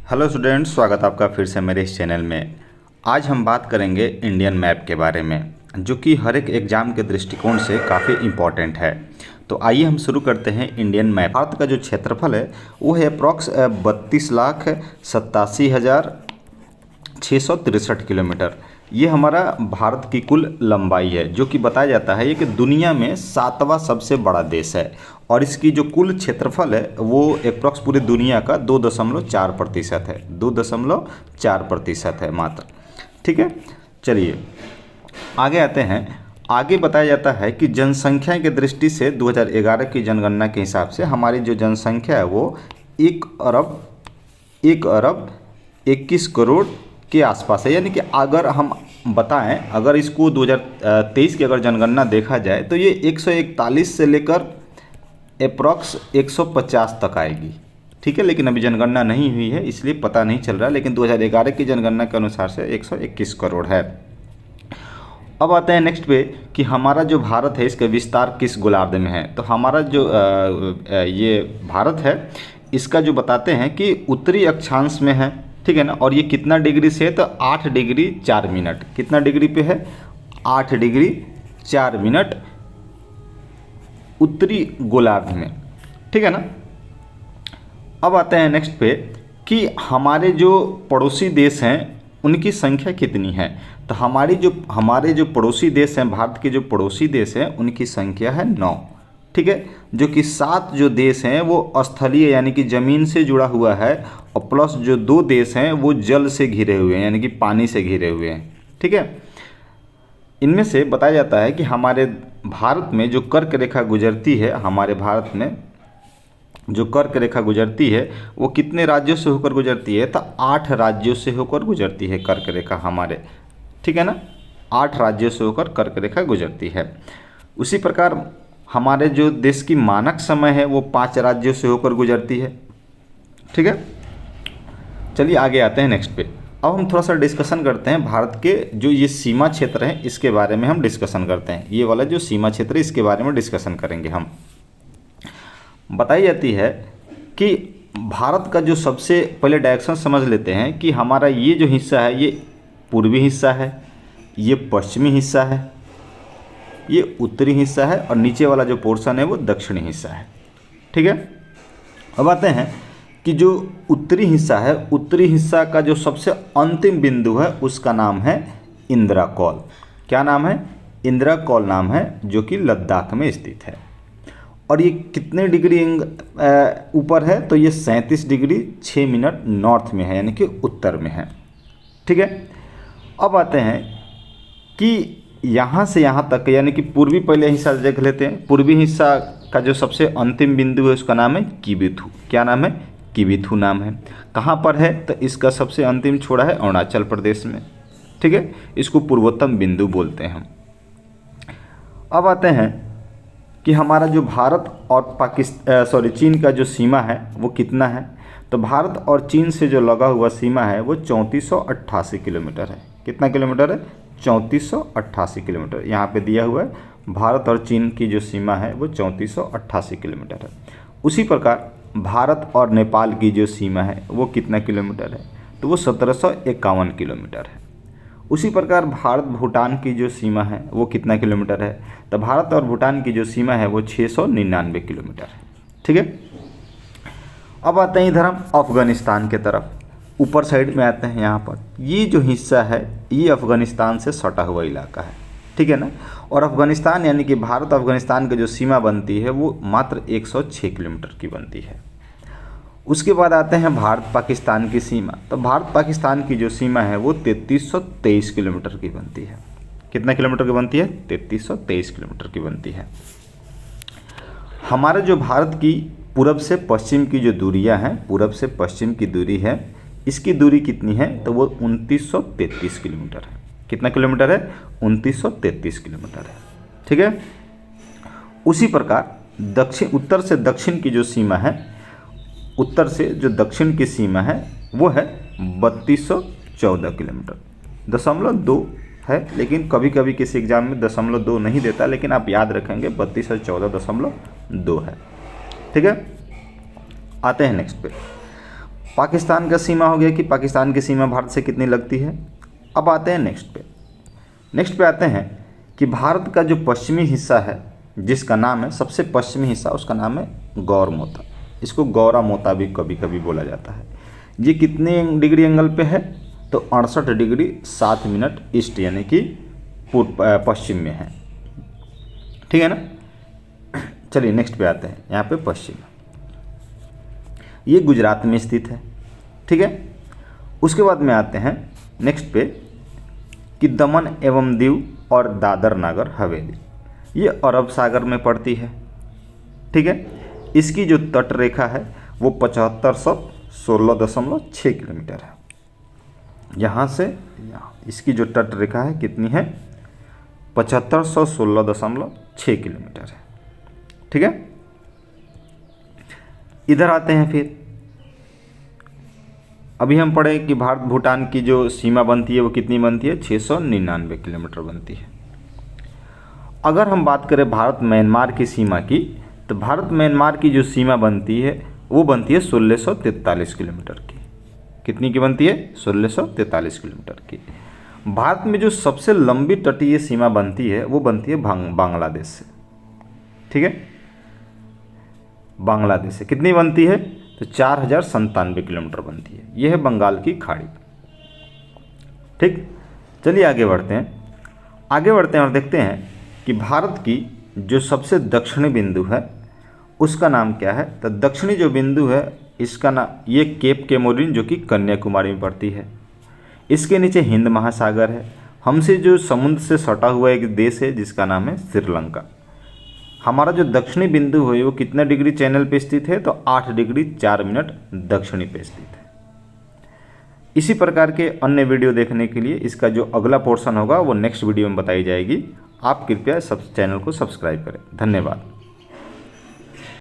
Hello students, स्वागत है आपका फिर से मेरे इस चैनल में। आज हम बात करेंगे इंडियन मैप के बारे में, जो कि हर एक एग्ज़ाम के दृष्टिकोण से काफ़ी इम्पॉर्टेंट है। तो आइए हम शुरू करते हैं इंडियन मैप। भारत का जो क्षेत्रफल है वो है अप्रॉक्स 32,87,663 किलोमीटर। ये हमारा भारत की कुल लंबाई है, जो कि बताया जाता है ये कि दुनिया में 7वां सबसे बड़ा देश है। और इसकी जो कुल क्षेत्रफल है वो अप्रॉक्स पूरी दुनिया का 2.4% है। 2.4% है मात्र। ठीक है, चलिए आगे आते हैं। आगे बताया जाता है कि जनसंख्या की दृष्टि से 2011 की जनगणना के हिसाब से हमारी जो जनसंख्या है वो 1 अरब 21 करोड़ के आसपास है। यानी कि अगर हम बताएं, अगर इसको 2023 की अगर जनगणना देखा जाए तो ये 141 से लेकर अप्रॉक्स 150 तक आएगी। ठीक है, लेकिन अभी जनगणना नहीं हुई है इसलिए पता नहीं चल रहा, लेकिन 2011 की जनगणना के अनुसार से 121 करोड़ है। अब आते हैं नेक्स्ट पे कि हमारा जो भारत है इसका विस्तार किस गोलार्ध में है। तो हमारा जो ये भारत है इसका जो बताते हैं कि उत्तरी अक्षांश में है। ठीक है ना, और ये कितना डिग्री से है तो 8 डिग्री 4 मिनट। कितना डिग्री पे है? 8 डिग्री 4 मिनट उत्तरी गोलार्ध में। ठीक है ना। अब आते हैं नेक्स्ट पे कि हमारे जो पड़ोसी देश हैं उनकी संख्या कितनी है। तो हमारे जो पड़ोसी देश हैं, भारत के जो पड़ोसी देश हैं उनकी संख्या है 9। ठीक है, जो कि 7 जो देश हैं वो स्थलीय यानी कि ज़मीन से जुड़ा हुआ है, और प्लस जो 2 देश हैं वो जल से घिरे हुए हैं यानी कि पानी से घिरे हुए हैं। ठीक है, इनमें से बताया जाता है कि हमारे भारत में जो कर्क रेखा गुजरती है, हमारे भारत में जो कर्क रेखा गुजरती है वो कितने राज्यों से होकर गुजरती है? तो 8 राज्यों से होकर गुजरती है कर्क रेखा हमारे। ठीक है ना, 8 राज्यों से होकर कर्क रेखा गुजरती है। उसी प्रकार हमारे जो देश की मानक समय है वो 5 राज्यों से होकर गुजरती है। ठीक है, चलिए आगे आते हैं नेक्स्ट पे। अब हम थोड़ा सा डिस्कशन करते हैं भारत के जो ये सीमा क्षेत्र हैं इसके बारे में हम डिस्कशन करते हैं। ये वाला जो सीमा क्षेत्र है इसके बारे में डिस्कशन करेंगे हम। बताई जाती है कि भारत का जो सबसे पहले डायरेक्शन समझ लेते हैं कि हमारा ये जो हिस्सा है ये पूर्वी हिस्सा है, ये पश्चिमी हिस्सा है, ये उत्तरी हिस्सा है, और नीचे वाला जो पोर्शन है वो दक्षिणी हिस्सा है। ठीक है, अब आते हैं कि जो उत्तरी हिस्सा है, उत्तरी हिस्सा का जो सबसे अंतिम बिंदु है उसका नाम है इंदिरा कौल। क्या नाम है? इंदिरा कौल नाम है, जो कि लद्दाख में स्थित है। और ये कितने डिग्री ऊपर है? तो ये 37 डिग्री 6 मिनट नॉर्थ में है यानी कि उत्तर में है। ठीक है, अब आते हैं कि यहाँ से यहाँ तक यानी कि पूर्वी पहले हिस्सा देख लेते हैं। पूर्वी हिस्सा का जो सबसे अंतिम बिंदु है उसका नाम है किबिथु। क्या नाम है? किबिथु नाम है। कहाँ पर है? तो इसका सबसे अंतिम छोड़ा है अरुणाचल प्रदेश में। ठीक है, इसको पूर्वोत्तम बिंदु बोलते हैं हम। अब आते हैं कि हमारा जो भारत और चीन का जो सीमा है वो कितना है। तो भारत और चीन से जो लगा हुआ सीमा है वो 3488 किलोमीटर है। कितना किलोमीटर है? 3488 किलोमीटर यहाँ पे दिया हुआ है। भारत और चीन की जो सीमा है वो 3488 किलोमीटर है। उसी प्रकार भारत और नेपाल की जो सीमा है वो कितना किलोमीटर है? तो वो 1751 किलोमीटर है। उसी प्रकार भारत भूटान की जो सीमा है वो कितना किलोमीटर है? तो भारत और भूटान की जो सीमा है वो 699 किलोमीटर है। ठीक है, अब आते हैं इधर हम अफगानिस्तान के तरफ। ऊपर साइड में आते हैं। यहाँ पर ये जो हिस्सा है ये अफगानिस्तान से सटा हुआ इलाका है। ठीक है ना, और अफगानिस्तान यानी कि भारत अफगानिस्तान की जो सीमा बनती है वो मात्र 106 किलोमीटर की बनती है। उसके बाद आते हैं भारत पाकिस्तान की सीमा। तो भारत पाकिस्तान की जो सीमा है वो 3323 किलोमीटर की बनती है। कितना किलोमीटर की बनती है? 3323 किलोमीटर की बनती है। हमारे जो भारत की पूरब से पश्चिम की जो दूरियां हैं, पूरब से पश्चिम की दूरी है, इसकी दूरी कितनी है? तो वो 2933 किलोमीटर है। कितना किलोमीटर है? 2933 किलोमीटर है। ठीक है, उसी प्रकार उत्तर से दक्षिण की जो सीमा है, उत्तर से जो दक्षिण की सीमा है वो है 3214 किलोमीटर। 0.2 है, लेकिन कभी कभी किसी एग्जाम में 0.2 नहीं देता, लेकिन आप याद रखेंगे 32 और 14.2 है। ठीक है, आते हैं नेक्स्ट पे। पाकिस्तान का सीमा हो गया कि पाकिस्तान की सीमा भारत से कितनी लगती है। अब आते हैं नेक्स्ट पे आते हैं कि भारत का जो पश्चिमी हिस्सा है जिसका नाम है, सबसे पश्चिमी हिस्सा उसका नाम है गौरमोता। इसको गौरामोता भी कभी कभी बोला जाता है। ये कितने डिग्री एंगल पे है, तो 68 डिग्री 7 मिनट ईस्ट यानी कि पश्चिम में है। ठीक है ना। चलिए नेक्स्ट पे आते हैं। यहाँ पे पश्चिम, ये गुजरात में स्थित है। ठीक है। उसके बाद में आते हैं नेक्स्ट पे कि दमन एवं दीव और दादर नागर हवेली, ये अरब सागर में पड़ती है। ठीक है। इसकी जो तट रेखा है वो 7516.6 किलोमीटर है। यहाँ से यहाँ इसकी जो तट रेखा है कितनी है, 7516.6 किलोमीटर है। ठीक है। इधर आते हैं फिर, अभी हम पढ़े कि भारत भूटान की जो सीमा बनती है वो कितनी बनती है, 699 किलोमीटर बनती है। अगर हम बात करें भारत म्यांमार की सीमा की, तो भारत म्यांमार की जो सीमा बनती है वो बनती है 1643 किलोमीटर की। कितनी की बनती है, 1643 किलोमीटर की। भारत में जो सबसे लंबी तटीय सीमा बनती है वो बनती है बांग्लादेश से। ठीक है। बांग्लादेश से कितनी बनती है, तो 4097 किलोमीटर बनती है। यह है बंगाल की खाड़ी। ठीक। चलिए आगे बढ़ते हैं और देखते हैं कि भारत की जो सबसे दक्षिणी बिंदु है उसका नाम क्या है। तो दक्षिणी जो बिंदु है इसका नाम, ये केप केमोरिन जो कि कन्याकुमारी में पड़ती है। इसके नीचे हिंद महासागर है। हमसे जो समुद्र से सटा हुआ एक देश है जिसका नाम है श्रीलंका। हमारा जो दक्षिणी बिंदु है वो कितने डिग्री चैनल पे स्थित है, तो 8 डिग्री 4 मिनट दक्षिणी पे स्थित है। इसी प्रकार के अन्य वीडियो देखने के लिए इसका जो अगला पोर्शन होगा वो नेक्स्ट वीडियो में बताई जाएगी। आप कृपया चैनल को सब्सक्राइब करें। धन्यवाद।